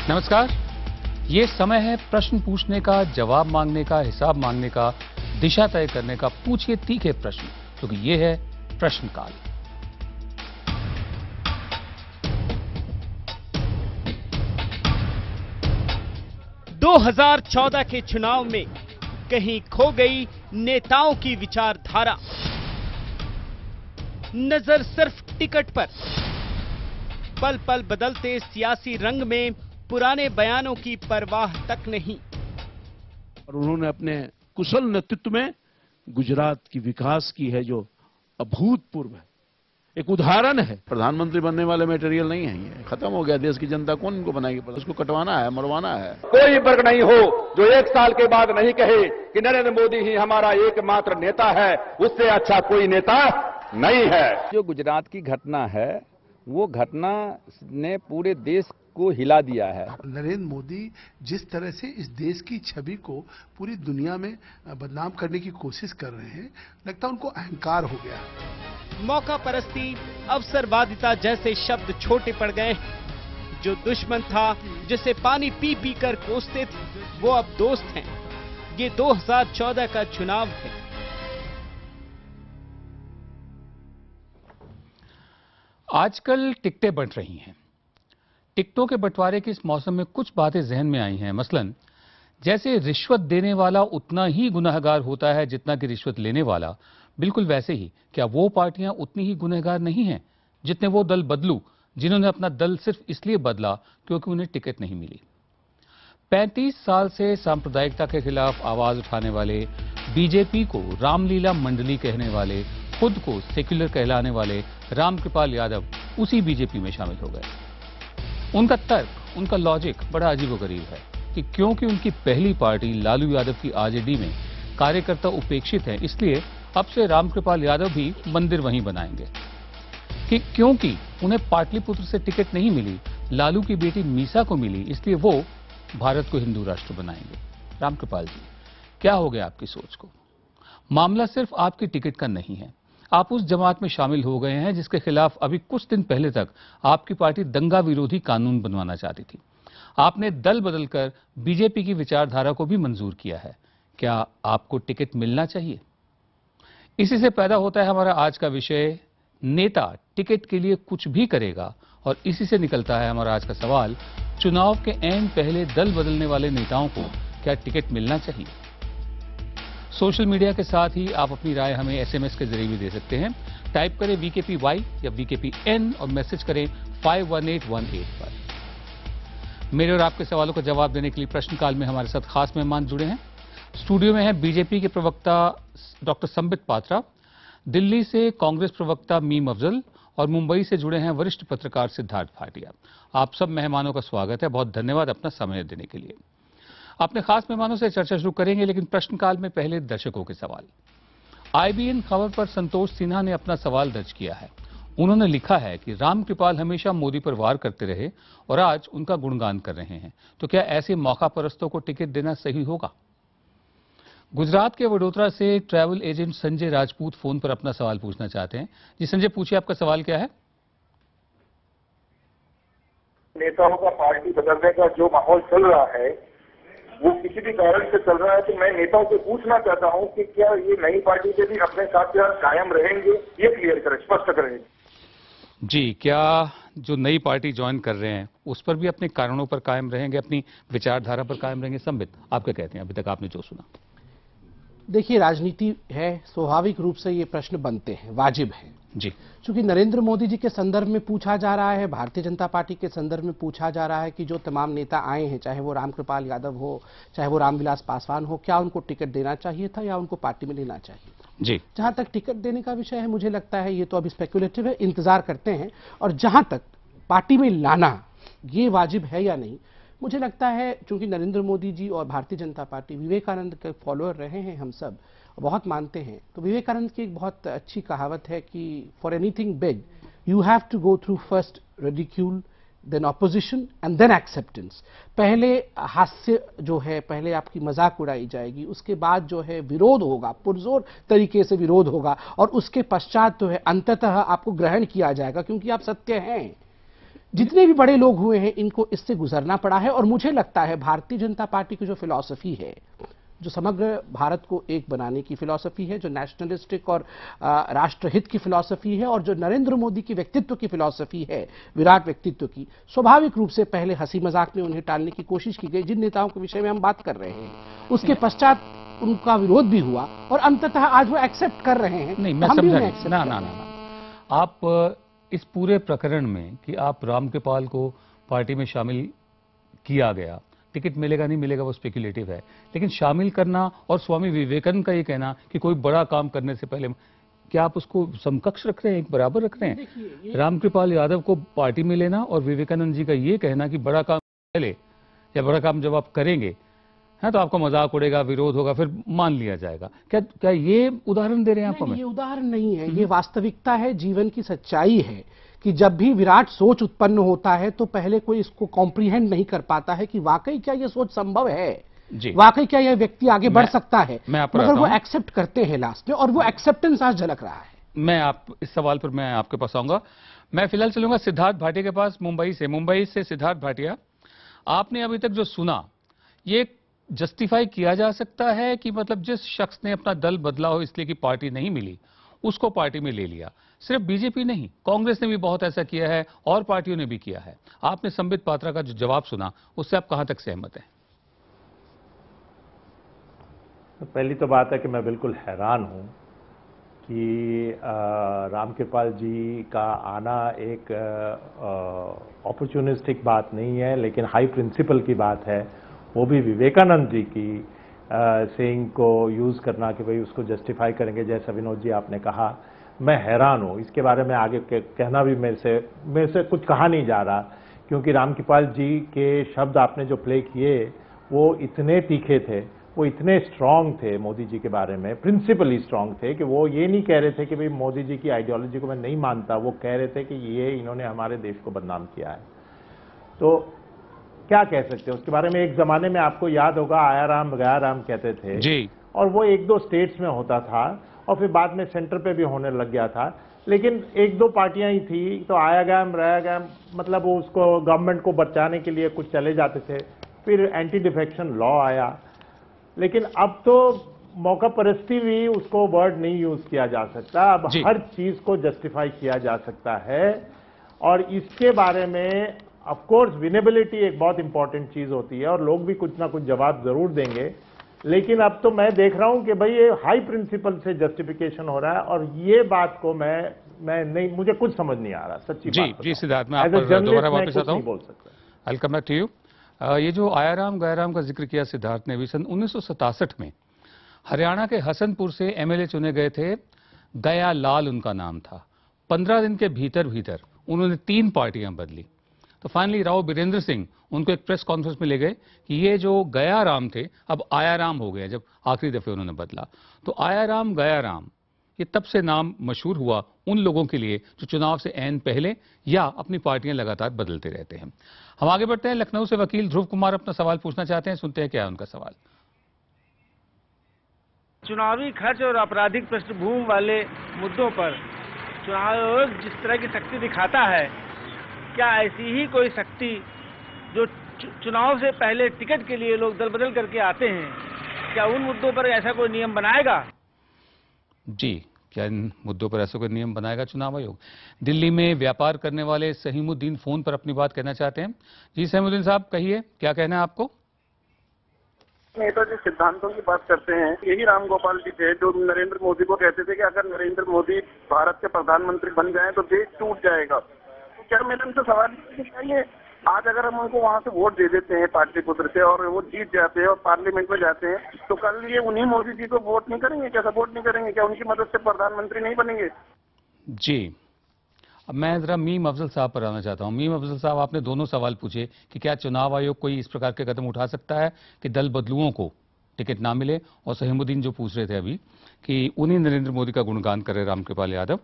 नमस्कार। ये समय है प्रश्न पूछने का, जवाब मांगने का, हिसाब मांगने का, दिशा तय करने का। पूछिए तीखे प्रश्न, क्योंकि ये है प्रश्नकाल। – 2014 के चुनाव में कहीं खो गई नेताओं की विचारधारा। नजर सिर्फ टिकट पर। पल पल बदलते सियासी रंग में पुराने बयानों की परवाह तक नहीं। और उन्होंने अपने कुशल नेतृत्व में गुजरात की विकास की है जो अभूतपूर्व है, एक उदाहरण है। प्रधानमंत्री बनने वाले मटेरियल नहीं है, ये खत्म हो गया। देश की जनता कौन इनको बनाएगी? उसको कटवाना है, मरवाना है। कोई वर्ग नहीं हो जो 1 साल के बाद नहीं कहे कि नरेंद्र मोदी ही हमारा एकमात्र नेता है। उससे अच्छा कोई नेता नहीं है। जो गुजरात की घटना है वो घटना ने पूरे देश को हिला दिया है। नरेंद्र मोदी जिस तरह से इस देश की छवि को पूरी दुनिया में बदनाम करने की कोशिश कर रहे हैं, लगता है उनको अहंकार हो गया। मौका परस्ती, अवसरवादिता जैसे शब्द छोटे पड़ गए। जो दुश्मन था, जिसे पानी पी पी कर कोसते थे, वो अब दोस्त हैं। ये 2014 का चुनाव है। आजकल टिकटें बंट रही हैं। टिकटों के बंटवारे के इस मौसम में कुछ बातें जहन में आई हैं। मसलन जैसे रिश्वत देने वाला उतना ही गुनहगार होता है जितना कि रिश्वत लेने वाला, बिल्कुल वैसे ही क्या वो पार्टियां उतनी ही गुनहगार नहीं हैं जितने वो दल बदलू जिन्होंने अपना दल सिर्फ इसलिए बदला क्योंकि उन्हें टिकट नहीं मिली। 35 साल से सांप्रदायिकता के खिलाफ आवाज उठाने वाले, बीजेपी को रामलीला मंडली कहने वाले, खुद को सेक्युलर कहलाने वाले रामकृपाल यादव उसी बीजेपी में शामिल हो गए। उनका तर्क, उनका लॉजिक बड़ा अजीबोगरीब है कि क्योंकि उनकी पहली पार्टी लालू यादव की आरजेडी में कार्यकर्ता उपेक्षित हैं, इसलिए अब से रामकृपाल यादव भी मंदिर वहीं बनाएंगे। कि क्योंकि उन्हें पाटलिपुत्र से टिकट नहीं मिली, लालू की बेटी मीसा को मिली, इसलिए वो भारत को हिंदू राष्ट्र बनाएंगे। रामकृपाल जी, क्या हो गया आपकी सोच को? मामला सिर्फ आपकी टिकट का नहीं है। आप उस जमात में शामिल हो गए हैं जिसके खिलाफ अभी कुछ दिन पहले तक आपकी पार्टी दंगा विरोधी कानून बनवाना चाहती थी। आपने दल बदलकर बीजेपी की विचारधारा को भी मंजूर किया है। क्या आपको टिकट मिलना चाहिए? इसी से पैदा होता है हमारा आज का विषय, नेता टिकट के लिए कुछ भी करेगा। और इसी से निकलता है हमारा आज का सवाल, चुनाव के ऐन पहले दल बदलने वाले नेताओं को क्या टिकट मिलना चाहिए? सोशल मीडिया के साथ ही आप अपनी राय हमें एसएमएस के जरिए भी दे सकते हैं। टाइप करें VKPY या VKPN और मैसेज करें 51818 पर। मेरे और आपके सवालों का जवाब देने के लिए प्रश्नकाल में हमारे साथ खास मेहमान जुड़े हैं। स्टूडियो में हैं बीजेपी के प्रवक्ता डॉक्टर संबित पात्रा, दिल्ली से कांग्रेस प्रवक्ता मीम अफजल और मुंबई से जुड़े हैं वरिष्ठ पत्रकार सिद्धार्थ भाटिया। आप सब मेहमानों का स्वागत है, बहुत धन्यवाद अपना समय देने के लिए। अपने खास मेहमानों से चर्चा शुरू करेंगे, लेकिन प्रश्नकाल में पहले दर्शकों के सवाल। IBN खबर पर संतोष सिन्हा ने अपना सवाल दर्ज किया है। उन्होंने लिखा है कि रामकृपाल हमेशा मोदी पर वार करते रहे और आज उनका गुणगान कर रहे हैं, तो क्या ऐसे मौका परस्तों को टिकट देना सही होगा? गुजरात के वडोदरा से travel agent Sanjay Rajput phone पर अपना सवाल पूछना चाहते हैं। जी संजय, पूछिए, आपका सवाल क्या है? नेताओं का पार्टी बदलने का जो माहौल चल रहा है वो किसी भी कारण से चल रहा है, तो मैं नेताओं से पूछना चाहता हूं कि क्या ये नई पार्टी के भी अपने साथ कायम रहेंगे? ये क्लियर करें, स्पष्ट करें जी। क्या जो नई पार्टी ज्वाइन कर रहे हैं उस पर भी अपने कारणों पर कायम रहेंगे, अपनी विचारधारा पर कायम रहेंगे? संबित, आप क्या कहते हैं अभी तक आपने जो सुना? देखिए, राजनीति है, स्वाभाविक रूप से ये प्रश्न बनते हैं, वाजिब है जी। क्योंकि नरेंद्र मोदी जी के संदर्भ में पूछा जा रहा है, भारतीय जनता पार्टी के संदर्भ में पूछा जा रहा है कि जो तमाम नेता आए हैं, चाहे वो रामकृपाल यादव हो, चाहे वो रामविलास पासवान हो, क्या उनको टिकट देना चाहिए था या उनको पार्टी में लेना चाहिए जी। जहां तक टिकट देने का विषय है, मुझे लगता है ये तो अभी स्पेकुलेटिव है, इंतजार करते हैं। और जहां तक पार्टी में लाना ये वाजिब है या नहीं, मुझे लगता है चूंकि नरेंद्र मोदी जी और भारतीय जनता पार्टी विवेकानंद के फॉलोअर रहे हैं, हम सब बहुत मानते हैं, तो विवेकानंद की एक बहुत अच्छी कहावत है कि for anything big you have to go through first ridicule, then opposition and then acceptance. पहले हास्य जो है, पहले आपकी मजाक उड़ाई जाएगी, उसके बाद जो है विरोध होगा, पुरजोर तरीके से विरोध होगा, और उसके पश्चात जो है अंततः आपको ग्रहण किया जाएगा क्योंकि आप सत्य हैं। जितने भी बड़े लोग हुए हैं इनको इससे गुजरना पड़ा है। और मुझे लगता है भारतीय जनता पार्टी की जो फिलॉसफी है, जो समग्र भारत को एक बनाने की फिलॉसफी है, जो नेशनलिस्टिक और राष्ट्रहित की फिलॉसफी है, और जो नरेंद्र मोदी की व्यक्तित्व की फिलॉसफी है, विराट व्यक्तित्व की, स्वाभाविक रूप से पहले हंसी मजाक में उन्हें टालने की कोशिश की गई, जिन नेताओं के विषय में हम बात कर रहे हैं। उसके पश्चात उनका विरोध भी हुआ और अंततः आज वो एक्सेप्ट कर रहे हैं। नहीं, मैं समझा नहीं। ना, आप इस पूरे प्रकरण में कि आप रामकृपाल को पार्टी में शामिल किया गया, टिकट मिलेगा नहीं मिलेगा वो स्पेकुलेटिव है, लेकिन शामिल करना और स्वामी विवेकानंद का ये कहना कि कोई बड़ा काम करने से पहले, क्या आप उसको समकक्ष रख रहे हैं, एक बराबर रख रहे हैं? रामकृपाल यादव को पार्टी में लेना और विवेकानंद जी का ये कहना कि बड़ा काम पहले या बड़ा काम जब आप करेंगे है तो आपका मजाक उड़ेगा, विरोध होगा, फिर मान लिया जाएगा। क्या ये उदाहरण दे रहे हैं आप हमें? ये उदाहरण नहीं है, ये वास्तविकता है, जीवन की सच्चाई है कि जब भी विराट सोच उत्पन्न होता है तो पहले कोई इसको कॉम्प्रिहेंड नहीं कर पाता है कि वाकई क्या ये सोच संभव है, वाकई क्या यह व्यक्ति आगे बढ़ सकता है, मगर वो एक्सेप्ट करते हैं लास्ट में, और वो एक्सेप्टेंस आज झलक रहा है। मैं इस सवाल पर मैं आपके पास आऊंगा। मैं फिलहाल चलूंगा सिद्धार्थ भाटिया के पास मुंबई से। सिद्धार्थ भाटिया, आपने अभी तक जो सुना, ये जस्टिफाई किया जा सकता है कि मतलब जिस शख्स ने अपना दल बदला हो इसलिए कि पार्टी नहीं मिली, उसको पार्टी में ले लिया? सिर्फ बीजेपी नहीं, कांग्रेस ने भी बहुत ऐसा किया है और पार्टियों ने भी किया है। आपने संबित पात्रा का जो जवाब सुना, उससे आप कहां तक सहमत हैं? तो पहली तो बात है कि मैं बिल्कुल हैरान हूं कि रामकृपाल जी का आना एक अपॉर्चुनिस्टिक बात नहीं है, लेकिन हाई प्रिंसिपल की बात है, वो भी विवेकानंद जी की सेइंग को यूज़ करना कि भाई उसको जस्टिफाई करेंगे, जैसा विनोद जी आपने कहा। मैं हैरान हूँ, इसके बारे में आगे कहना भी मेरे से कुछ कहा नहीं जा रहा, क्योंकि रामकृपाल जी के शब्द आपने जो प्ले किए वो इतने तीखे थे, वो इतने स्ट्रांग थे मोदी जी के बारे में, प्रिंसिपली स्ट्रांग थे कि वो ये नहीं कह रहे थे कि भाई मोदी जी की आइडियोलॉजी को मैं नहीं मानता, वो कह रहे थे कि ये इन्होंने हमारे देश को बदनाम किया है। तो क्या कह सकते हैं उसके बारे में? एक जमाने में आपको याद होगा आया राम गया राम कहते थे जी, और वो एक दो स्टेट्स में होता था और फिर बाद में सेंटर पे भी होने लग गया था, लेकिन एक दो पार्टियां ही थी, तो आया गया रह गया, मतलब वो उसको गवर्नमेंट को बचाने के लिए कुछ चले जाते थे। फिर एंटी डिफेक्शन लॉ आया, लेकिन अब तो मौका परस्ती भी उसको वर्ड नहीं यूज किया जा सकता, अब हर चीज को जस्टिफाई किया जा सकता है। और इसके बारे में ऑफ कोर्स विनेबिलिटी एक बहुत इंपॉर्टेंट चीज होती है और लोग भी कुछ ना कुछ जवाब जरूर देंगे, लेकिन अब तो मैं देख रहा हूं कि भाई ये हाई प्रिंसिपल से जस्टिफिकेशन हो रहा है, और ये बात को मैं नहीं, मुझे कुछ समझ नहीं आ रहा सच्ची बात। जी सिद्धार्थ, मैं आप पर दोबारा वापस आता हूं, बोल सकता। I will come back to you. ये जो आयाराम गयाराम का जिक्र किया सिद्धार्थ ने, भी सन 1967 में हरियाणा के हसनपुर से एमएलए चुने गए थे, दया लाल उनका नाम था। 15 दिन के भीतर उन्होंने 3 पार्टियां बदली, तो फाइनली राव बीरेंद्र सिंह उनको एक प्रेस कॉन्फ्रेंस में ले गए कि ये जो गयाराम थे अब आयाराम हो गए, जब आखिरी दफे उन्होंने बदला। तो आयाराम गयाराम ये तब से नाम मशहूर हुआ उन लोगों के लिए जो चुनाव से ऐन पहले या अपनी पार्टियां लगातार बदलते रहते हैं। हम आगे बढ़ते हैं, लखनऊ से वकील ध्रुव कुमार अपना सवाल पूछना चाहते हैं, सुनते हैं क्या है उनका सवाल। चुनावी खर्च और आपराधिक पृष्ठभूमि वाले मुद्दों पर चुनाव आयोग जिस तरह की शक्ति दिखाता है, क्या ऐसी ही कोई शक्ति जो चुनाव से पहले टिकट के लिए लोग दल बदल करके आते हैं, क्या उन मुद्दों पर ऐसा कोई नियम बनाएगा? जी, क्या इन मुद्दों पर ऐसा कोई नियम बनाएगा चुनाव आयोग? दिल्ली में व्यापार करने वाले सहीमुद्दीन फोन पर अपनी बात कहना चाहते हैं। जी सहीमुद्दीन साहब, कहिए क्या कहना है आपको? नेता जी सिद्धांतों की बात करते हैं, यही राम गोपाल जी थे जो नरेंद्र मोदी को कहते थे कि अगर नरेंद्र मोदी भारत के प्रधानमंत्री बन जाएं तो देश टूट जाएगा। तो क्या मेरा उनसे सवाल है, आज अगर हम उनको वहां से वोट दे देते हैं पाटलिपुत्र से और वो जीत जाते हैं और पार्लियामेंट में जाते हैं, तो कल ये उन्हीं मोदी जी को वोट नहीं करेंगे? क्या सपोर्ट नहीं करेंगे? क्या उनकी मदद से प्रधानमंत्री नहीं बनेंगे? जी, अब मैं जरा मीम अफजल साहब पर आना चाहता हूं। मीम अफजल साहब, आपने दोनों सवाल पूछे कि क्या चुनाव आयोग कोई इस प्रकार के कदम उठा सकता है कि दल बदलुओं को टिकट ना मिले, और सहीमुद्दीन जो पूछ रहे थे अभी कि उन्हीं नरेंद्र मोदी का गुणगान करे रामकृपाल यादव,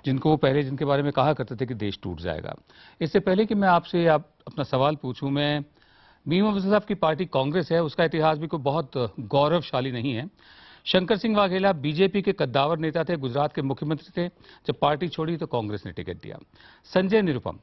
जिनको वो पहले जिनके बारे में कहा करते थे कि देश टूट जाएगा। इससे पहले कि मैं आपसे अपना सवाल पूछूं, मैं मीम अफजल साहब की पार्टी कांग्रेस है, उसका इतिहास भी कोई बहुत गौरवशाली नहीं है। शंकर सिंह वाघेला बीजेपी के कद्दावर नेता थे, गुजरात के मुख्यमंत्री थे, जब पार्टी छोड़ी तो कांग्रेस ने टिकट दिया। संजय निरुपम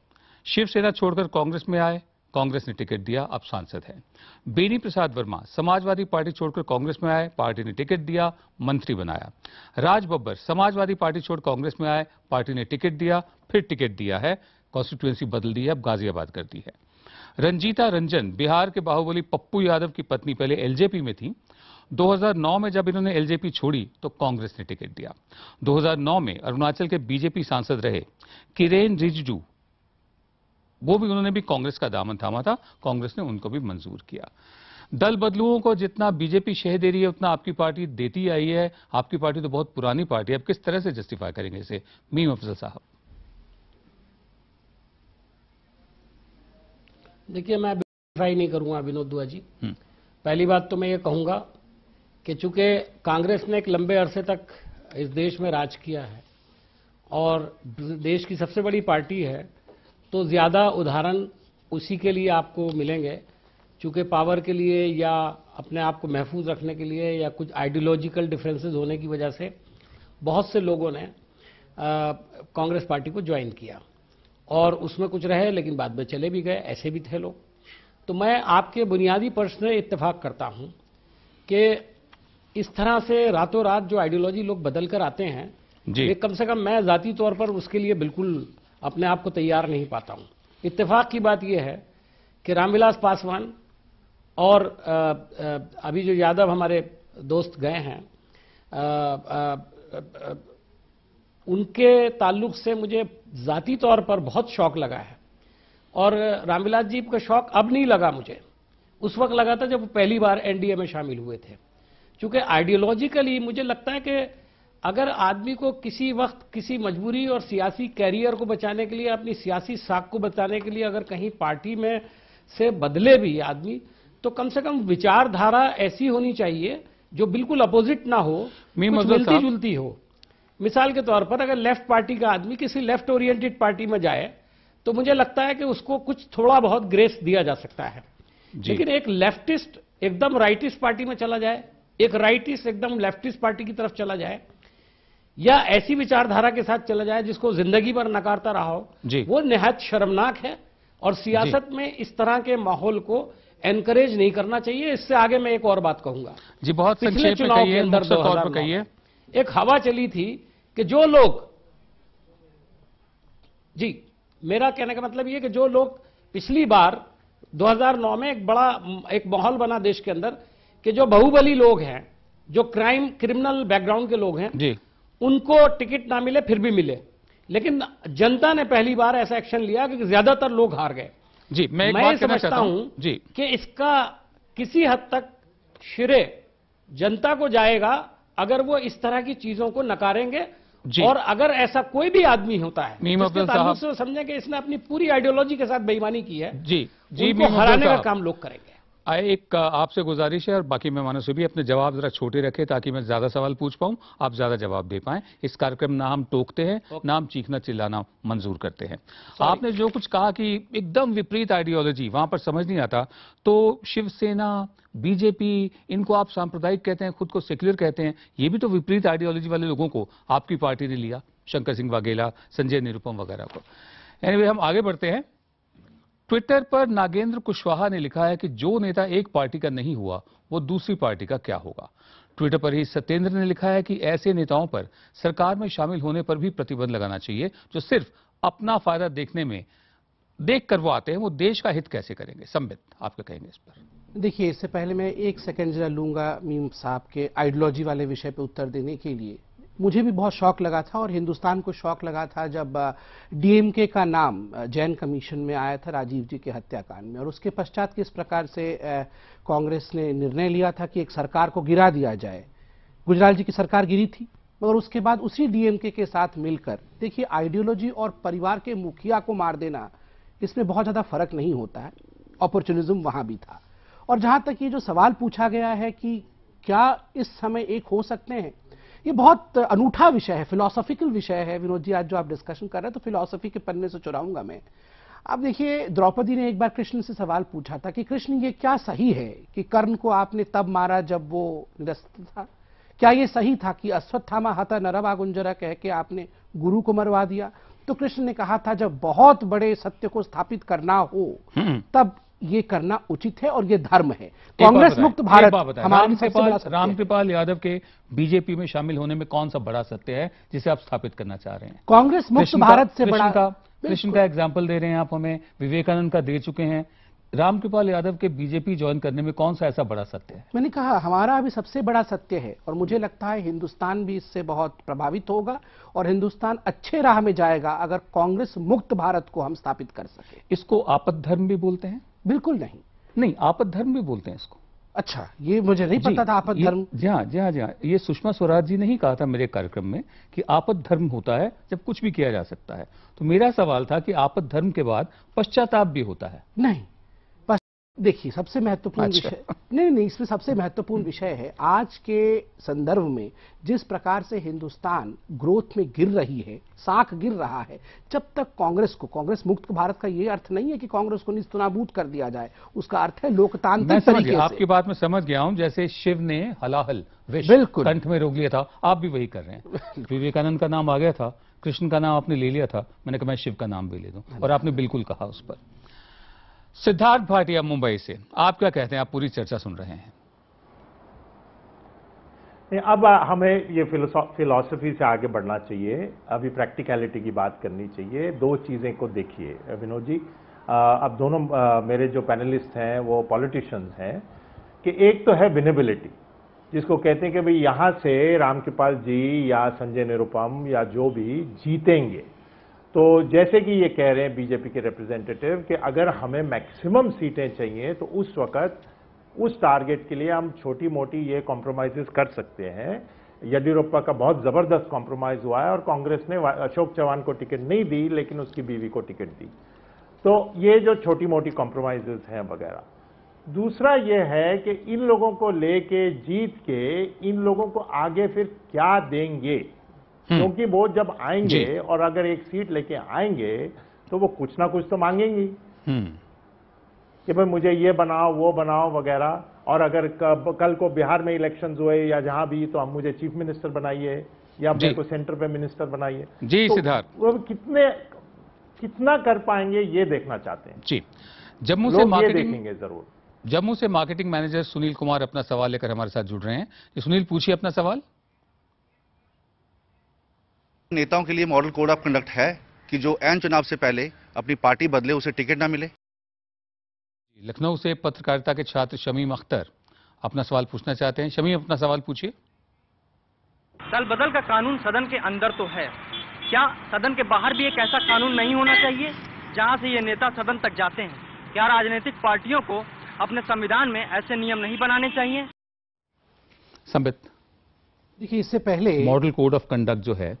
शिवसेना छोड़कर कांग्रेस में आए, कांग्रेस ने टिकट दिया, अब सांसद हैं। बेनी प्रसाद वर्मा समाजवादी पार्टी छोड़कर कांग्रेस में आए, पार्टी ने टिकट दिया, मंत्री बनाया। राज बब्बर समाजवादी पार्टी छोड़ कांग्रेस में आए, पार्टी ने टिकट दिया, फिर टिकट दिया है, कॉन्स्टिट्यूएंसी बदल दी है, अब गाजियाबाद कर दी है। रंजीता रंजन बिहार के बाहुबली पप्पू यादव की पत्नी, पहले एलजेपी में थी। 2009 में जब इन्होंने एलजेपी छोड़ी तो कांग्रेस ने टिकट दिया। 2009 में अरुणाचल के बीजेपी सांसद रहे किरेन रिजिजू, वो भी उन्होंने भी कांग्रेस का दामन थामा था, कांग्रेस ने उनको भी मंजूर किया। दल बदलुओं को जितना बीजेपी शह दे रही है उतना आपकी पार्टी देती आई है। आपकी पार्टी तो बहुत पुरानी पार्टी है, अब किस तरह से जस्टिफाई करेंगे इसे, मीम अफजल साहब? देखिए, मैं जस्टिफाई नहीं करूंगा विनोद दुआ जी। पहली बात तो मैं ये कहूंगा कि चूंकि कांग्रेस ने एक लंबे अरसे तक इस देश में राज किया है और देश की सबसे बड़ी पार्टी है, तो ज्यादा उदाहरण उसी के लिए आपको मिलेंगे, चूंकि पावर के लिए या अपने आप को महफूज रखने के लिए या कुछ आइडियोलॉजिकल डिफरेंसेस होने की वजह से बहुत से लोगों ने कांग्रेस पार्टी को ज्वाइन किया और उसमें कुछ रहे लेकिन बाद में चले भी गए, ऐसे भी थे लोग। तो मैं आपके बुनियादी प्रश्न से इत्तेफाक करता हूं कि इस तरह से रातों रात जो आइडियोलॉजी लोग बदल कर आते हैं, ये कम से कम मैं जाती तौर पर उसके लिए बिल्कुल अपने आप को तैयार नहीं पाता हूं। इत्तेफाक की बात यह है कि रामविलास पासवान और अभी जो यादव हमारे दोस्त गए हैं, उनके ताल्लुक से मुझे जाती तौर पर बहुत शौक लगा है और रामविलास जी का शौक अब नहीं लगा मुझे, उस वक्त लगा था जब वो पहली बार एनडीए में शामिल हुए थे। क्योंकि आइडियोलॉजिकली मुझे लगता है कि अगर आदमी को किसी वक्त किसी मजबूरी और सियासी कैरियर को बचाने के लिए, अपनी सियासी साख को बचाने के लिए अगर कहीं पार्टी में से बदले भी आदमी, तो कम से कम विचारधारा ऐसी होनी चाहिए जो बिल्कुल अपोजिट ना हो, कुछ मिलती जुलती हो। मिसाल के तौर पर अगर लेफ्ट पार्टी का आदमी किसी लेफ्ट ओरिएंटेड पार्टी में जाए तो मुझे लगता है कि उसको कुछ थोड़ा बहुत ग्रेस दिया जा सकता है। लेकिन एक लेफ्टिस्ट एकदम राइटिस्ट पार्टी में चला जाए, एक राइटिस्ट एकदम लेफ्टिस्ट पार्टी की तरफ चला जाए, या ऐसी विचारधारा के साथ चला जाए जिसको जिंदगी भर नकारता रहा हो, वो निहायत शर्मनाक है और सियासत में इस तरह के माहौल को एनकरेज नहीं करना चाहिए। इससे आगे मैं एक और बात कहूंगा जी, बहुत पिछले चुनाव के अंदर 2009 एक हवा चली थी कि जो लोग, जी मेरा कहने का मतलब ये कि जो लोग पिछली बार 2009 में एक माहौल बना देश के अंदर कि जो बाहुबली लोग हैं, जो क्रिमिनल बैकग्राउंड के लोग हैं जी, उनको टिकट ना मिले फिर भी मिले, लेकिन जनता ने पहली बार ऐसा एक्शन लिया कि ज्यादातर लोग हार गए। जी, मैं समझता हूं जी कि इसका किसी हद तक श्रेय जनता को जाएगा अगर वो इस तरह की चीजों को नकारेंगे। और अगर ऐसा कोई भी आदमी होता है जिसके ताल्लुक से समझे कि इसने अपनी पूरी आइडियोलॉजी के साथ बेईमानी की है, जी जी, उनको हराने का काम लोग करेंगे। एक आपसे गुजारिश है और बाकी मेहमानों से भी अपने जवाब जरा छोटे रखें ताकि मैं ज्यादा सवाल पूछ पाऊं, आप ज्यादा जवाब दे पाएं। इस कार्यक्रम ना हम टोकते हैं, ना हम चीखना चिल्लाना मंजूर करते हैं। आपने जो कुछ कहा कि एकदम विपरीत आइडियोलॉजी, वहां पर समझ नहीं आता, तो शिवसेना, बीजेपी, इनको आप सांप्रदायिक कहते हैं, खुद को सेक्युलर कहते हैं, ये भी तो विपरीत आइडियोलॉजी वाले लोगों को आपकी पार्टी ने लिया, शंकर सिंह वाघेला, संजय निरुपम वगैरह को। एनीवे, हम आगे बढ़ते हैं। ट्विटर पर नागेंद्र कुशवाहा ने लिखा है कि जो नेता एक पार्टी का नहीं हुआ वो दूसरी पार्टी का क्या होगा। ट्विटर पर ही सत्येंद्र ने लिखा है कि ऐसे नेताओं पर सरकार में शामिल होने पर भी प्रतिबंध लगाना चाहिए जो सिर्फ अपना फायदा देख कर वो आते हैं, वो देश का हित कैसे करेंगे। संबित, आप क्या कहेंगे इस पर? देखिए, इससे पहले मैं एक सेकंड जरा लूंगा मीम साहब के आइडियोलॉजी वाले विषय पे उत्तर देने के लिए। मुझे भी बहुत शौक लगा था और हिंदुस्तान को शौक लगा था जब डीएमके का नाम जैन कमीशन में आया था राजीव जी के हत्याकांड में, और उसके पश्चात किस प्रकार से कांग्रेस ने निर्णय लिया था कि एक सरकार को गिरा दिया जाए। गुजराल जी की सरकार गिरी थी, मगर उसके बाद उसी डीएमके के साथ मिलकर, देखिए आइडियोलॉजी और परिवार के मुखिया को मार देना, इसमें बहुत ज्यादा फर्क नहीं होता है, अपॉर्चुनिज्म वहां भी था। और जहां तक ये जो सवाल पूछा गया है कि क्या इस समय एक हो सकते हैं, ये बहुत अनूठा विषय है, फिलोसॉफिकल विषय है। विनोद जी, आज जो आप डिस्कशन कर रहे हैं तो फिलोसॉफी के पन्ने से चुराऊंगा मैं। अब देखिए, द्रौपदी ने एक बार कृष्ण से सवाल पूछा था कि कृष्ण, ये क्या सही है कि कर्ण को आपने तब मारा जब वो निरस्त था? क्या ये सही था कि अश्वत्थामा हता नरवा गुंजरा कह के आपने गुरु को मरवा दिया? तो कृष्ण ने कहा था जब बहुत बड़े सत्य को स्थापित करना हो तब ये करना उचित है और ये धर्म है। कांग्रेस मुक्त भारत हमारा रामकृपाल यादव के बीजेपी में शामिल होने में कौन सा बड़ा सत्य है जिसे आप स्थापित करना चाह रहे हैं? कांग्रेस मुक्त भारत से बड़ा कृष्ण का एग्जाम्पल दे रहे हैं आप हमें, विवेकानंद का दे चुके हैं। रामकृपाल यादव के बीजेपी ज्वाइन करने में कौन सा ऐसा बड़ा सत्य है? मैंने कहा हमारा अभी सबसे बड़ा सत्य है और मुझे लगता है हिंदुस्तान भी इससे बहुत प्रभावित होगा और हिंदुस्तान अच्छे राह में जाएगा अगर कांग्रेस मुक्त भारत को हम स्थापित कर सके। इसको आपद धर्म भी बोलते हैं? बिल्कुल नहीं, आपद धर्म भी बोलते हैं इसको। अच्छा, ये मुझे नहीं पता था आपद धर्म। जी हाँ, ये सुषमा स्वराज जी ने ही कहा था मेरे कार्यक्रम में कि आपद धर्म होता है जब कुछ भी किया जा सकता है। तो मेरा सवाल था कि आपद धर्म के बाद पश्चाताप भी होता है? नहीं, देखिए सबसे महत्वपूर्ण विषय नहीं, इसमें सबसे महत्वपूर्ण विषय है आज के संदर्भ में जिस प्रकार से हिंदुस्तान ग्रोथ में गिर रही है, साख गिर रहा है, जब तक कांग्रेस मुक्त भारत का ये अर्थ नहीं है कि कांग्रेस को निस्तनाबूद कर दिया जाए, उसका अर्थ है लोकतांत्रिक तरीके से। आपकी बात में समझ गया हूं, जैसे शिव ने हलाहल विष कंठ में रोक लिया था, आप भी वही कर रहे हैं। विवेकानंद का नाम आ गया था, कृष्ण का नाम आपने ले लिया था, मैंने कहा मैं शिव का नाम भी ले दूं और आपने बिल्कुल कहा उस पर। सिद्धार्थ भाटिया मुंबई से, आप क्या कहते हैं? आप पूरी चर्चा सुन रहे हैं। अब हमें ये फिलॉसफी से आगे बढ़ना चाहिए, अभी प्रैक्टिकलिटी की बात करनी चाहिए। दो चीजें को देखिए विनोद जी, अब दोनों मेरे जो पैनलिस्ट हैं वो पॉलिटिशियंस हैं कि एक तो है विनेबिलिटी, जिसको कहते हैं कि भाई यहां से रामकृपाल जी या संजय निरुपम या जो भी जीतेंगे। तो जैसे कि ये कह रहे हैं बीजेपी के रिप्रेजेंटेटिव कि अगर हमें मैक्सिमम सीटें चाहिए तो उस वक्त उस टारगेट के लिए हम छोटी मोटी ये कॉम्प्रोमाइजेस कर सकते हैं। येडियुरप्पा का बहुत जबरदस्त कॉम्प्रोमाइज हुआ है और कांग्रेस ने अशोक चव्हाण को टिकट नहीं दी लेकिन उसकी बीवी को टिकट दी। तो ये जो छोटी मोटी कॉम्प्रोमाइजेस हैं वगैरह। दूसरा ये है कि इन लोगों को लेके जीत के इन लोगों को आगे फिर क्या देंगे, क्योंकि वो जब आएंगे और अगर एक सीट लेके आएंगे तो वो कुछ ना कुछ तो मांगेंगी कि भाई मुझे ये बनाओ वो बनाओ वगैरह। और अगर कल को बिहार में इलेक्शंस हुए या जहां भी तो हम मुझे चीफ मिनिस्टर बनाइए या मेरे को सेंटर पे मिनिस्टर बनाइए। जी तो सिद्धार्थ, वो कितना कर पाएंगे ये देखना चाहते हैं जी। जम्मू से मार्केटिंग देखेंगे जरूर। जम्मू से मार्केटिंग मैनेजर सुनील कुमार अपना सवाल लेकर हमारे साथ जुड़ रहे हैं। सुनील, पूछिए अपना सवाल। नेताओं के लिए मॉडल कोड ऑफ कंडक्ट है कि जो ऐन चुनाव से पहले अपनी पार्टी बदले उसे टिकट ना मिले? लखनऊ से पत्रकारिता के छात्र शमीम अख्तर अपना सवाल पूछना चाहते हैं। शमीम, अपना सवाल पूछिए। दल बदल का कानून सदन के अंदर तो है, क्या सदन के बाहर भी एक ऐसा कानून नहीं होना चाहिए जहां से ये नेता सदन तक जाते हैं? क्या राजनीतिक पार्टियों को अपने संविधान में ऐसे नियम नहीं बनाने चाहिए? संबित, देखिए इससे पहले मॉडल कोड ऑफ कंडक्ट जो है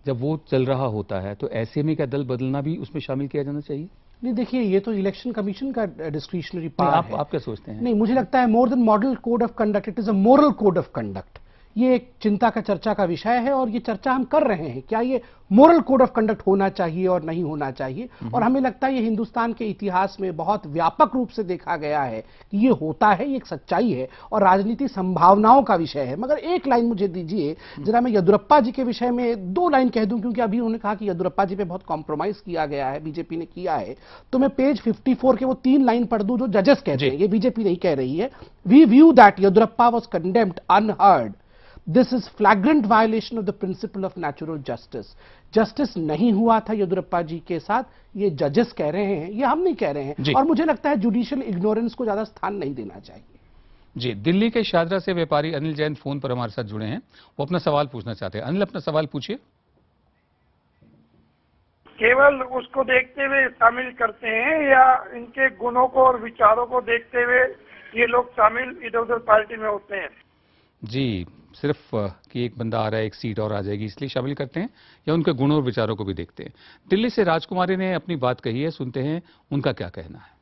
जब वो चल रहा होता है तो ऐसे में क्या दल बदलना भी उसमें शामिल किया जाना चाहिए? नहीं, देखिए ये तो इलेक्शन कमीशन का डिस्क्रिशनरी पावर है। आप क्या सोचते हैं? नहीं, मुझे लगता है more than model code of conduct, it is a moral code of conduct. ये एक चिंता का चर्चा का विषय है और ये चर्चा हम कर रहे हैं, क्या ये मोरल कोड ऑफ कंडक्ट होना चाहिए और नहीं होना चाहिए। और हमें लगता है ये हिंदुस्तान के इतिहास में बहुत व्यापक रूप से देखा गया है कि ये होता है, ये एक सच्चाई है और राजनीति संभावनाओं का विषय है। मगर एक लाइन मुझे दीजिए जरा, मैं येदियुरप्पा जी के विषय में 2 लाइन कह दूं, क्योंकि अभी उन्होंने कहा कि येदियुरप्पा जी पे बहुत कॉम्प्रोमाइज किया गया है, बीजेपी ने किया है। तो मैं पेज 54 के वो 3 लाइन पढ़ दूं जो जजेस कहते हैं, ये बीजेपी नहीं कह रही है। We view that Yediyurappa was condemned unheard. This is flagrant violation of the principle of natural justice. Justice नहीं हुआ था येदियुरप्पा जी के साथ, ये जजेस कह रहे हैं, ये हम नहीं कह रहे हैं। और मुझे लगता है जुडिशियल इग्नोरेंस को ज्यादा स्थान नहीं देना चाहिए। जी, दिल्ली के शादरा से व्यापारी अनिल जैन फोन पर हमारे साथ जुड़े हैं, वो अपना सवाल पूछना चाहते हैं। अनिल, अपना सवाल पूछिए। केवल उसको देखते हुए शामिल करते हैं या इनके गुणों को और विचारों को देखते हुए ये लोग शामिल इधर उधर पार्टी में होते हैं? जी, सिर्फ कि एक बंदा आ रहा है, एक सीट और आ जाएगी इसलिए शामिल करते हैं या उनके गुणों और विचारों को भी देखते हैं? दिल्ली से राजकुमारी ने अपनी बात कही है, सुनते हैं उनका क्या कहना है।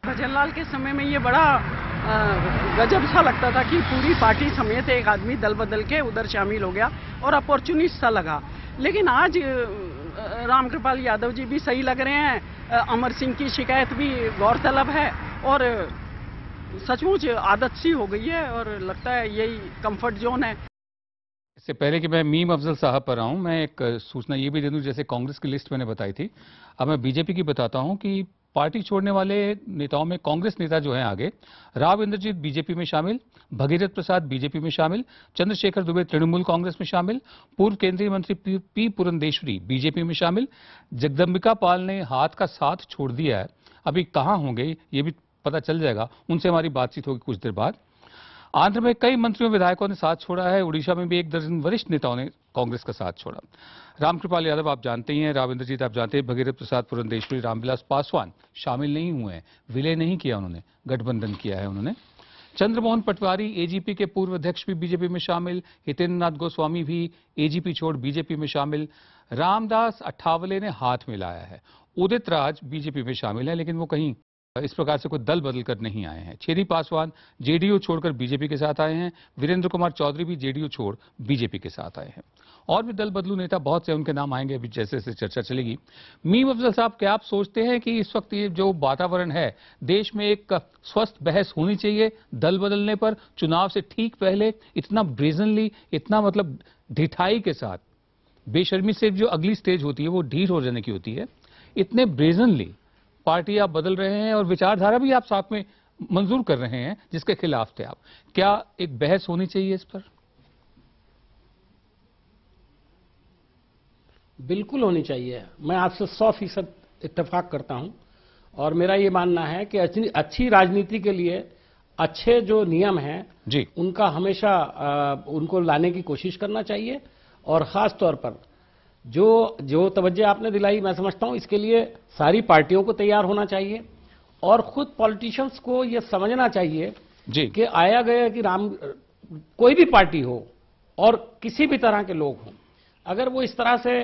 भजनलाल के समय में ये बड़ा गजब सा लगता था कि पूरी पार्टी समेत एक आदमी दल बदल के उधर शामिल हो गया और अपॉर्चुनिस्ट सा लगा। लेकिन आज रामकृपाल यादव जी भी सही लग रहे हैं, अमर सिंह की शिकायत भी गौरतलब है और सचमुच आदत सी हो गई है और लगता है यही कंफर्ट जोन है। इससे पहले कि मैं मीम अफजल साहब पर आऊं, मैं एक सूचना ये भी दे दूं, जैसे कांग्रेस की लिस्ट मैंने बताई थी, अब मैं बीजेपी की बताता हूं कि पार्टी छोड़ने वाले नेताओं में कांग्रेस नेता जो हैं आगे, राव इंद्रजीत बीजेपी में शामिल, भगीरथ प्रसाद बीजेपी में शामिल, चंद्रशेखर दुबे तृणमूल कांग्रेस में शामिल, पूर्व केंद्रीय मंत्री पी पुरंदेश्वरी बीजेपी में शामिल, जगदम्बिका पाल ने हाथ का साथ छोड़ दिया है, अभी कहां होंगे ये भी पता चल जाएगा, उनसे हमारी बातचीत होगी कुछ देर बाद। आंध्र में कई मंत्रियों विधायकों ने साथ छोड़ा है, उड़ीसा में भी 1 दर्जन वरिष्ठ नेताओं ने कांग्रेस का साथ छोड़ा। रामकृपाल यादव आप जानते ही हैं, राव इंद्रजीत आप जानते हैं, भगीरथ प्रसाद पुरंदेश्वरी, रामविलास पासवान शामिल नहीं हुए हैं, विलय नहीं किया उन्होंने, गठबंधन किया है उन्होंने। चंद्रमोहन पटवारी एजीपी के पूर्व अध्यक्ष भी बीजेपी में शामिल, हितेंद्र नाथ गोस्वामी भी एजीपी छोड़ बीजेपी में शामिल, रामदास अठावले ने हाथ मिलाया है, उदित राज बीजेपी में शामिल है, लेकिन वो कहीं इस प्रकार से कोई दल बदल कर नहीं आए हैं। छेदी पासवान जेडीयू छोड़कर बीजेपी के साथ आए हैं, वीरेंद्र कुमार चौधरी भी जेडीयू छोड़ बीजेपी के साथ आए हैं, और भी दल बदलू नेता बहुत से उनके नाम आएंगे अभी जैसे जैसे चर्चा चलेगी। मीम अफजल साहब, क्या आप सोचते हैं कि इस वक्त ये जो वातावरण है, देश में एक स्वस्थ बहस होनी चाहिए दल बदलने पर, चुनाव से ठीक पहले इतना ब्रेजनली, इतना मतलब ढिठाई के साथ, बेशर्मी से जो अगली स्टेज होती है वो ढीठ हो जाने की होती है, इतने ब्रेजनली पार्टी आप बदल रहे हैं और विचारधारा भी आप साथ में मंजूर कर रहे हैं जिसके खिलाफ थे आप, क्या एक बहस होनी चाहिए इस पर? बिल्कुल होनी चाहिए। मैं आपसे 100% इत्तेफाक करता हूं, और मेरा ये मानना है कि अच्छी राजनीति के लिए अच्छे जो नियम हैं जी, उनका हमेशा उनको लाने की कोशिश करना चाहिए, और खास तौर पर जो तवज्जो आपने दिलाई, मैं समझता हूं इसके लिए सारी पार्टियों को तैयार होना चाहिए, और खुद पॉलिटिशियंस को यह समझना चाहिए जी कि आया गया कि कोई भी पार्टी हो और किसी भी तरह के लोग हों, अगर वो इस तरह से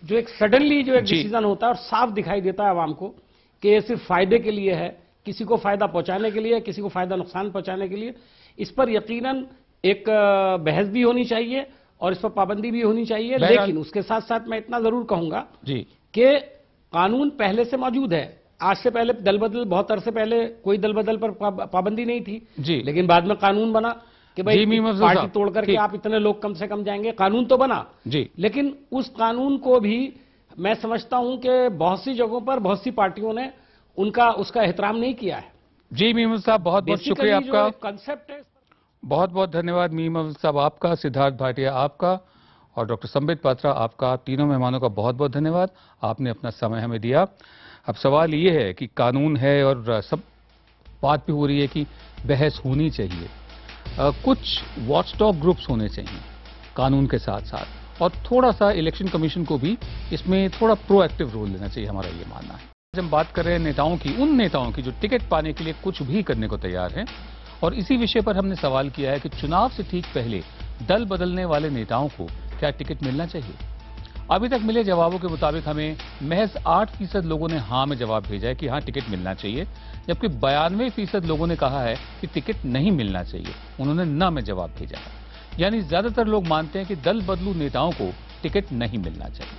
जो एक सडनली जो एक डिसीजन होता है और साफ दिखाई देता है आवाम को कि ये सिर्फ फायदे के लिए है, किसी को फायदा पहुंचाने के लिए, किसी को फायदा नुकसान पहुंचाने के लिए, इस पर यकीनन एक बहस भी होनी चाहिए और इस पर पाबंदी भी होनी चाहिए। लेकिन उसके साथ साथ मैं इतना जरूर कहूंगा जी कि कानून पहले से मौजूद है। आज से पहले दल बदल, बहुत अरसे पहले कोई दल बदल पर पाबंदी नहीं थी जी, लेकिन बाद में कानून बना कि भाई पार्टी तोड़ करके आप इतने लोग कम से कम जाएंगे, कानून तो बना जी। लेकिन उस कानून को भी मैं समझता हूं कि बहुत सी जगहों पर बहुत सी पार्टियों ने उसका एहतराम नहीं किया है। जी मीम साहब, बहुत बहुत शुक्रिया आपका, कंसेप्ट है। बहुत बहुत धन्यवाद मीम साहब आपका, सिद्धार्थ भाटिया आपका, और डॉक्टर संबित पात्रा आपका, तीनों मेहमानों का बहुत बहुत धन्यवाद, आपने अपना समय हमें दिया। अब सवाल ये है कि कानून है और सब बात भी हो रही है कि बहस होनी चाहिए, कुछ वॉचडॉग ग्रुप्स होने चाहिए कानून के साथ साथ, और थोड़ा सा इलेक्शन कमीशन को भी इसमें थोड़ा प्रोएक्टिव रोल लेना चाहिए, हमारा ये मानना है। आज हम बात कर रहे हैं नेताओं की, उन नेताओं की जो टिकट पाने के लिए कुछ भी करने को तैयार हैं, और इसी विषय पर हमने सवाल किया है कि चुनाव से ठीक पहले दल बदलने वाले नेताओं को क्या टिकट मिलना चाहिए। अभी तक मिले जवाबों के मुताबिक हमें महज 8% लोगों ने हाँ में जवाब भेजा है कि हाँ टिकट मिलना चाहिए, जबकि 92% लोगों ने कहा है कि टिकट नहीं मिलना चाहिए, उन्होंने ना में जवाब भेजा है। यानी ज्यादातर लोग मानते हैं कि दल बदलू नेताओं को टिकट नहीं मिलना चाहिए।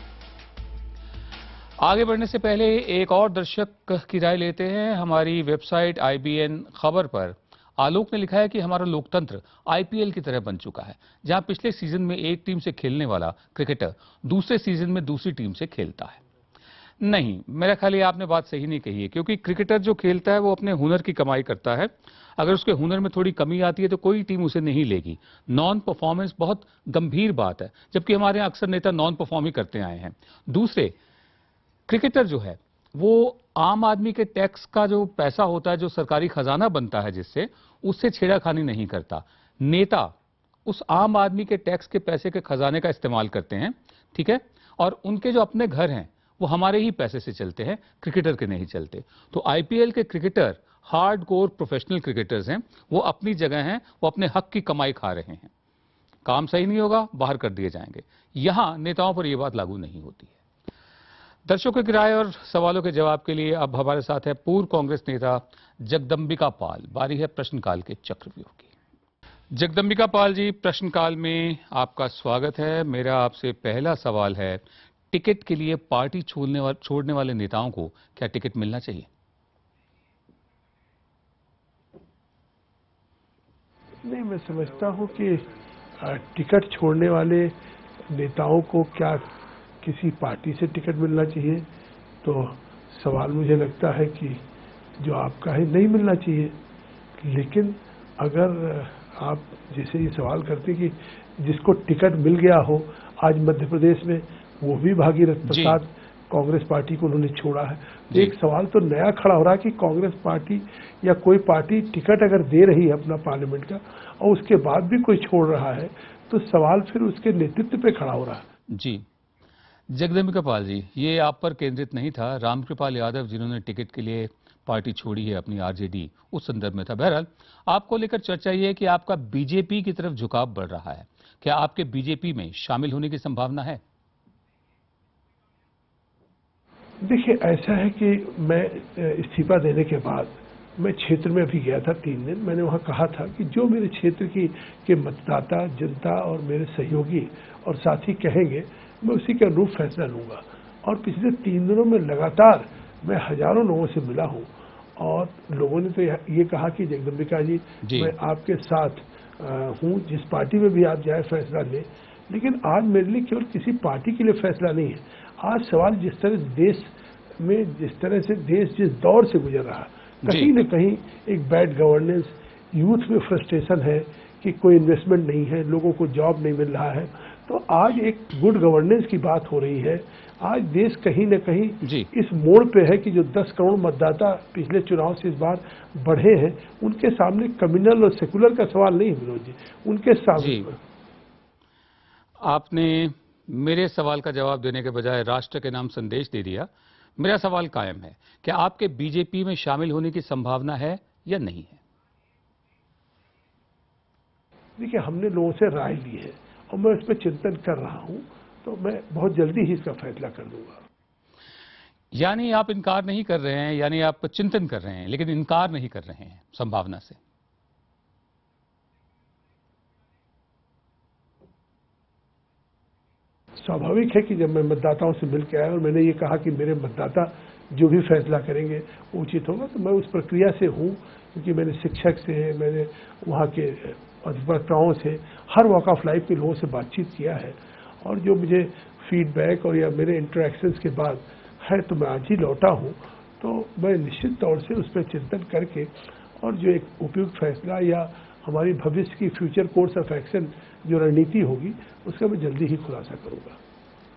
आगे बढ़ने से पहले एक और दर्शक की राय लेते हैं। हमारी वेबसाइट IBN खबर पर आलोक ने लिखा है कि हमारा लोकतंत्र IPL की तरह बन चुका है, जहां पिछले सीजन में एक टीम से खेलने वाला क्रिकेटर दूसरे सीजन में दूसरी टीम से खेलता है। नहीं, मेरा ख्याल ये आपने बात सही नहीं कही है, क्योंकि क्रिकेटर जो खेलता है वो अपने हुनर की कमाई करता है। अगर उसके हुनर में थोड़ी कमी आती है तो कोई टीम उसे नहीं लेगी। नॉन परफॉर्मेंस बहुत गंभीर बात है, जबकि हमारे यहाँ अक्सर नेता नॉन परफॉर्म ही करते आए हैं। दूसरे, क्रिकेटर जो है वो आम आदमी के टैक्स का जो पैसा होता है, जो सरकारी खजाना बनता है जिससे, उससे छेड़ाखानी नहीं करता। नेता उस आम आदमी के टैक्स के पैसे के खजाने का इस्तेमाल करते हैं, ठीक है, और उनके जो अपने घर हैं वो हमारे ही पैसे से चलते हैं, क्रिकेटर के नहीं चलते। तो IPL के cricketer hard core professional cricketers हैं, वो अपनी जगह हैं, वो अपने हक की कमाई खा रहे हैं। काम सही नहीं होगा, बाहर कर दिए जाएंगे। यहां नेताओं पर यह बात लागू नहीं होती है। दर्शकों की राय और सवालों के जवाब के लिए अब हमारे साथ है पूर्व कांग्रेस नेता जगदम्बिका पाल। बारी है प्रश्नकाल के चक्रव्यूह की। जगदम्बिका पाल जी, प्रश्नकाल में आपका स्वागत है। मेरा आपसे पहला सवाल है, टिकट के लिए पार्टी छोड़ने वाले नेताओं को क्या टिकट मिलना चाहिए? नहीं, मैं समझता हूं कि टिकट छोड़ने वाले नेताओं को क्या किसी पार्टी से टिकट मिलना चाहिए, तो सवाल मुझे लगता है कि जो आपका है नहीं मिलना चाहिए। लेकिन अगर आप जैसे ये सवाल करते कि जिसको टिकट मिल गया हो, आज मध्य प्रदेश में वो भी भागीरथ प्रसाद कांग्रेस पार्टी को उन्होंने छोड़ा है, तो एक सवाल तो नया खड़ा हो रहा है कि कांग्रेस पार्टी या कोई पार्टी टिकट अगर दे रही है अपना पार्लियामेंट का और उसके बाद भी कोई छोड़ रहा है, तो सवाल फिर उसके नेतृत्व पे खड़ा हो रहा है। जी जगदम्बिका पाल जी, ये आप पर केंद्रित नहीं था, रामकृपाल यादव जिन्होंने टिकट के लिए पार्टी छोड़ी है अपनी आरजेडी, उस संदर्भ में था। बहरहाल आपको लेकर चर्चा ये है कि आपका बीजेपी की तरफ झुकाव बढ़ रहा है, क्या आपके बीजेपी में शामिल होने की संभावना है? देखिए, ऐसा है कि मैं इस्तीफा देने के बाद मैं क्षेत्र में अभी गया था 3 दिन। मैंने वहाँ कहा था कि जो मेरे क्षेत्र के मतदाता, जनता और मेरे सहयोगी और साथी कहेंगे, मैं उसी के अनुरूप फैसला लूँगा। और पिछले 3 दिनों में लगातार मैं हजारों लोगों से मिला हूँ और लोगों ने तो ये कहा कि जगदम्बिका जी मैं आपके साथ हूँ, जिस पार्टी में भी आप जाए फैसला लें। लेकिन आज मेरे लिए केवल किसी पार्टी के लिए फैसला नहीं है, आज सवाल जिस तरह से देश जिस दौर से गुजर रहा, कहीं न कहीं एक बैड गवर्नेंस, यूथ में फ्रस्ट्रेशन है कि कोई इन्वेस्टमेंट नहीं है, लोगों को जॉब नहीं मिल रहा है, तो आज एक गुड गवर्नेंस की बात हो रही है। आज देश कहीं न कहीं इस मोड़ पे है कि जो 10 करोड़ मतदाता पिछले चुनाव से इस बार बढ़े हैं, उनके सामने कम्युनल और सेकुलर का सवाल नहीं है विनोद जी, उनके सामने। आपने मेरे सवाल का जवाब देने के बजाय राष्ट्र के नाम संदेश दे दिया। मेरा सवाल कायम है, क्या आपके बीजेपी में शामिल होने की संभावना है या नहीं है? देखिए, हमने लोगों से राय ली है और मैं इस पर चिंतन कर रहा हूं, तो मैं बहुत जल्दी ही इसका फैसला कर दूंगा। यानी आप इनकार नहीं कर रहे हैं, यानी आप चिंतन कर रहे हैं लेकिन इनकार नहीं कर रहे हैं संभावना से। स्वाभाविक है कि जब मैं मतदाताओं से मिल के आया और मैंने ये कहा कि मेरे मतदाता जो भी फैसला करेंगे वो उचित होगा, तो मैं उस प्रक्रिया से हूँ, क्योंकि मैंने शिक्षक से, मैंने वहाँ के अधिवक्ताओं से, हर वॉक ऑफ लाइफ के लोगों से बातचीत किया है और जो मुझे फीडबैक और या मेरे इंटरेक्शंस के बाद है, तो मैं आज ही लौटा हूँ। तो मैं निश्चित तौर से उस पर चिंतन करके और जो एक उपयुक्त फैसला या हमारी भविष्य की फ्यूचर कोर्स ऑफ एक्शन जो रणनीति होगी, उसका मैं जल्दी ही खुलासा करूंगा।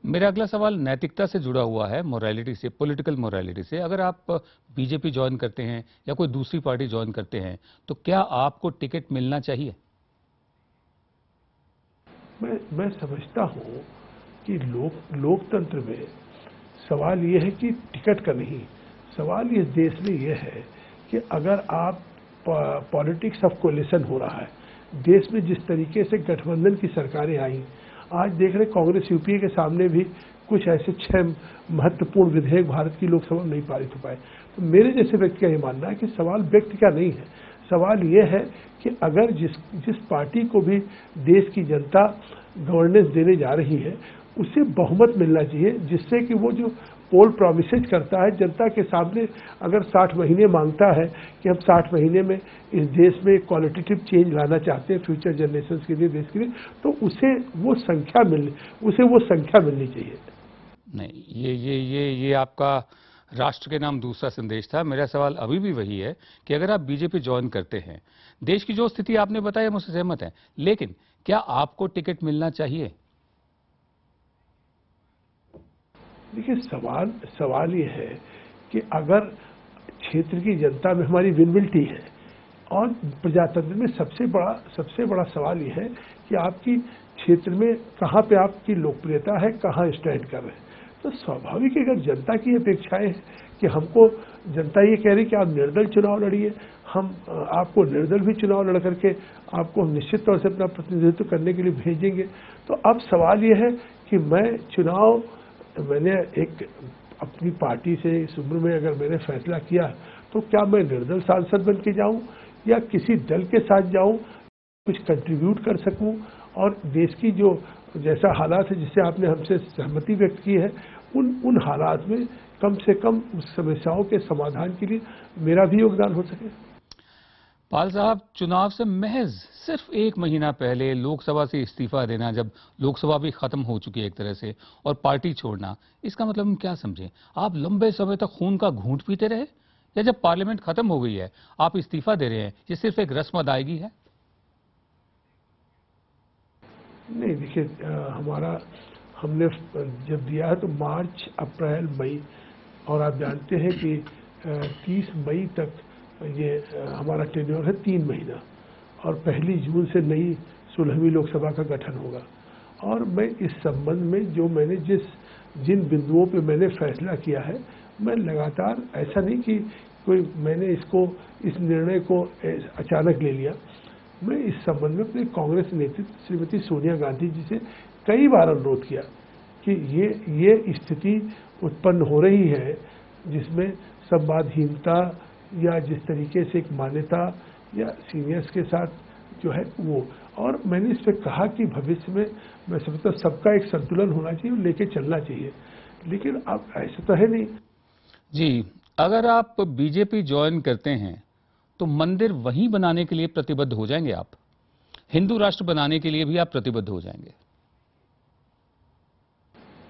मेरा अगला सवाल नैतिकता से जुड़ा हुआ है, मोरालिटी से, पॉलिटिकल मोरालिटी से। अगर आप बीजेपी ज्वाइन करते हैं या कोई दूसरी पार्टी ज्वाइन करते हैं, तो क्या आपको टिकट मिलना चाहिए? मैं समझता हूँ कि लोकतंत्र में सवाल ये है कि टिकट का नहीं, सवाल इस देश में ये है कि अगर आप पॉलिटिक्स ऑफ कोलिशन हो रहा है, देश में जिस तरीके से गठबंधन की सरकारें आई, आज देख रहे कांग्रेस यूपीए के सामने भी कुछ ऐसे 6 महत्वपूर्ण विधेयक भारत की लोकसभा में नहीं पारित हो पाए। तो मेरे जैसे व्यक्ति का ये मानना है कि सवाल व्यक्ति का नहीं है, सवाल ये है कि अगर जिस पार्टी को भी देश की जनता गवर्नेंस देने जा रही है, उसे बहुमत मिलना चाहिए, जिससे कि वो जो पोल प्रोमिसेज करता है जनता के सामने, अगर 60 महीने मांगता है कि हम 60 महीने में इस देश में क्वालिटेटिव चेंज लाना चाहते हैं फ्यूचर जनरेशंस के लिए, देश के लिए, तो उसे वो संख्या मिलनी चाहिए। नहीं, ये आपका राष्ट्र के नाम दूसरा संदेश था। मेरा सवाल अभी भी वही है कि अगर आप बीजेपी ज्वाइन करते हैं, देश की जो स्थिति आपने बताया मुझसे सहमत है, लेकिन क्या आपको टिकट मिलना चाहिए? देखिए, सवाल ये है कि अगर क्षेत्र की जनता में हमारी विनविलिटी है और प्रजातंत्र में सबसे बड़ा सवाल ये है कि आपकी क्षेत्र में कहाँ पे आपकी लोकप्रियता है, कहाँ स्टैंड कर रहे हैं। तो स्वाभाविक है, अगर जनता की अपेक्षाएं हैं कि हमको, जनता ये कह रही कि आप निर्दल चुनाव लड़िए, हम आपको निर्दल भी चुनाव लड़ करके आपको हम निश्चित तौर से अपना प्रतिनिधित्व करने के लिए भेजेंगे। तो अब सवाल ये है कि मैंने एक अपनी पार्टी से इस उम्र में अगर मैंने फैसला किया, तो क्या मैं निर्दल सांसद बन के जाऊँ या किसी दल के साथ जाऊँ, कुछ कंट्रीब्यूट कर सकूँ और देश की जो जैसा हालात है जिससे आपने हमसे सहमति व्यक्त की है, उन हालात में कम से कम उस समस्याओं के समाधान के लिए मेरा भी योगदान हो सके। पाल साहब, चुनाव से महज सिर्फ 1 महीना पहले लोकसभा से इस्तीफा देना, जब लोकसभा भी खत्म हो चुकी है एक तरह से, और पार्टी छोड़ना, इसका मतलब हम क्या समझें? आप लंबे समय तक खून का घूंट पीते रहे, या जब पार्लियामेंट खत्म हो गई है आप इस्तीफा दे रहे हैं, ये सिर्फ एक रस्म अदायगी है? नहीं, देखिए, हमने जब दिया है तो मार्च, अप्रैल, मई, और आप जानते हैं कि 30 मई तक ये हमारा टेन्योर है 3 महीना, और 1 जून से नई 16वीं लोकसभा का गठन होगा। और मैं इस संबंध में जो मैंने जिन बिंदुओं पे मैंने फैसला किया है, मैं लगातार, ऐसा नहीं कि मैंने इस निर्णय को अचानक ले लिया। मैं इस संबंध में अपने कांग्रेस नेतृत्व श्रीमती सोनिया गांधी जी से कई बार अनुरोध किया कि ये स्थिति उत्पन्न हो रही है जिसमें संवादहीनता या जिस तरीके से एक मान्यता या सीनियर्स के साथ जो है वो, और मैंने इस पर कहा कि भविष्य में मैं समझता सबका एक संतुलन होना चाहिए और लेके चलना चाहिए, लेकिन अब ऐसा तो है नहीं। जी, अगर आप बीजेपी ज्वाइन करते हैं तो मंदिर वहीं बनाने के लिए प्रतिबद्ध हो जाएंगे आप? हिंदू राष्ट्र बनाने के लिए भी आप प्रतिबद्ध हो जाएंगे?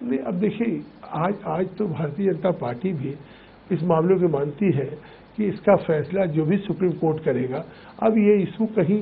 नहीं, अब देखिए, आज तो भारतीय जनता पार्टी भी इस मामले को मानती है कि इसका फैसला जो भी सुप्रीम कोर्ट करेगा, अब ये इशू कहीं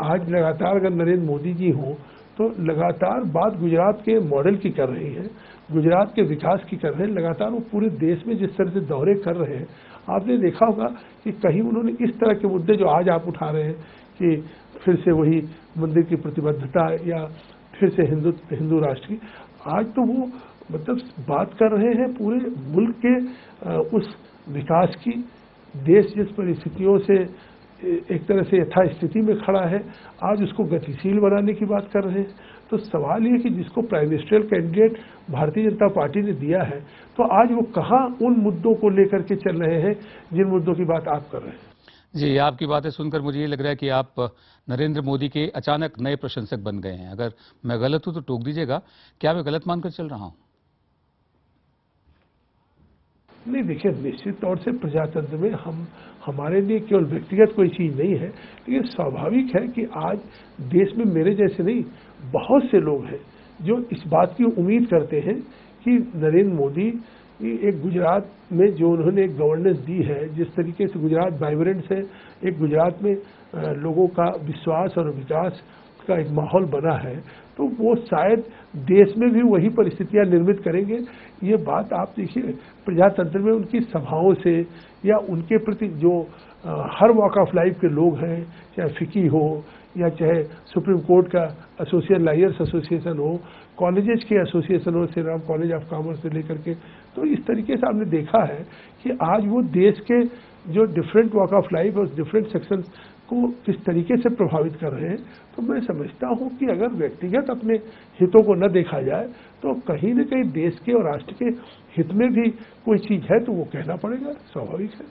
आज लगातार अगर नरेंद्र मोदी जी हों तो लगातार बात गुजरात के मॉडल की कर रही है, गुजरात के विकास की कर रहे हैं, लगातार वो पूरे देश में जिस तरह से दौरे कर रहे हैं, आपने देखा होगा कि कहीं उन्होंने इस तरह के मुद्दे जो आज आप उठा रहे हैं कि फिर से वही मंदिर की प्रतिबद्धता या फिर से हिंदू राष्ट्र की, आज तो वो मतलब बात कर रहे हैं पूरे मुल्क के उस विकास की। देश जिस परिस्थितियों से एक तरह से यथास्थिति में खड़ा है, आज उसको गतिशील बनाने की बात कर रहे हैं। तो सवाल ये कि जिसको prime ministerial candidate Bharatiya Janata party ने दिया है, तो आज वो कहाँ उन मुद्दों को लेकर के चल रहे हैं जिन मुद्दों की बात आप कर रहे हैं। जी, आपकी बातें सुनकर मुझे ये लग रहा है कि आप नरेंद्र मोदी के अचानक नए प्रशंसक बन गए हैं। अगर मैं गलत हूं तो टोक दीजिएगा, क्या मैं गलत मानकर चल रहा हूं? नहीं, देखिए, निश्चित तौर से प्रजातंत्र में हमारे लिए केवल व्यक्तिगत कोई चीज नहीं है, लेकिन स्वाभाविक है कि आज देश में मेरे जैसे नहीं बहुत से लोग हैं जो इस बात की उम्मीद करते हैं कि नरेंद्र मोदी एक गुजरात में जो उन्होंने एक गवर्नेंस दी है, जिस तरीके से गुजरात वाइब्रेंट है, एक गुजरात में लोगों का विश्वास और विकास का एक माहौल बना है, तो वो शायद देश में भी वही परिस्थितियां निर्मित करेंगे। ये बात आप देखिए, प्रजातंत्र में उनकी सभाओं से या उनके प्रति जो हर वॉक ऑफ लाइफ के लोग हैं, चाहे फिकी हो या चाहे सुप्रीम कोर्ट का एसोसिएशन लॉयर्स एसोसिएशन हो, कॉलेजेस के एसोसिएशन हो, Shri Ram college of commerce से लेकर के, तो इस तरीके से आपने देखा है कि आज वो देश के जो डिफरेंट वॉक ऑफ लाइफ और डिफरेंट सेक्शन को किस तरीके से प्रभावित कर रहे हैं। तो मैं समझता हूं कि अगर व्यक्तिगत अपने हितों को न देखा जाए तो कहीं न कहीं देश के और राष्ट्र के हित में भी कोई चीज है तो वो कहना पड़ेगा, स्वाभाविक है।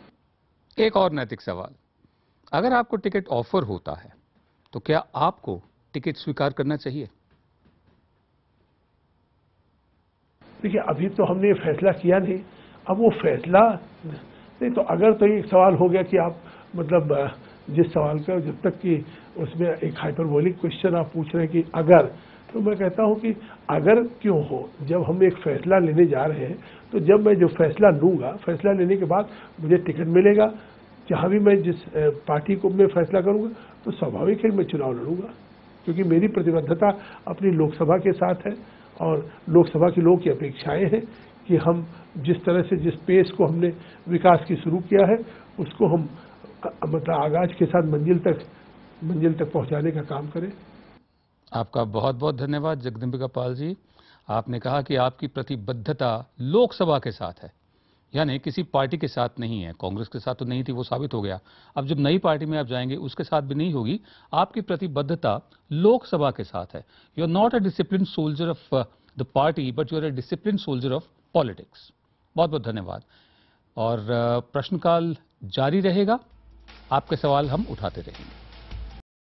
एक और नैतिक सवाल, अगर आपको टिकट ऑफर होता है तो क्या आपको टिकट स्वीकार करना चाहिए? देखिए, अभी तो हमने ये फैसला किया नहीं, अब वो फैसला नहीं, तो अगर तो ये सवाल हो गया कि आप मतलब जिस सवाल का जब तक कि उसमें एक हाइपरबोलिक क्वेश्चन आप पूछ रहे हैं कि अगर, तो मैं कहता हूं कि अगर क्यों हो, जब हम एक फैसला लेने जा रहे हैं तो जब मैं जो फैसला लूंगा, फैसला लेने के बाद मुझे टिकट मिलेगा, जहां भी मैं जिस पार्टी को मैं फैसला करूंगा, तो स्वाभाविक है मैं चुनाव लड़ूंगा, क्योंकि मेरी प्रतिबद्धता अपनी लोकसभा के साथ है और लोकसभा के लोगों की अपेक्षाएं हैं कि हम जिस तरह से जिस पेस को हमने विकास की शुरू किया है उसको हम मतलब आगाज के साथ मंजिल तक पहुंचाने का काम करें। आपका बहुत बहुत धन्यवाद जगदम्बिका पाल जी। आपने कहा कि आपकी प्रतिबद्धता लोकसभा के साथ है, यानी किसी पार्टी के साथ नहीं है। कांग्रेस के साथ तो नहीं थी, वो साबित हो गया। अब जब नई पार्टी में आप जाएंगे उसके साथ भी नहीं होगी, आपकी प्रतिबद्धता लोकसभा के साथ है। You are not a discipline soldier of the party but you are a discipline soldier of politics. बहुत बहुत धन्यवाद। और प्रश्नकाल जारी रहेगा, आपके सवाल हम उठाते रहेंगे।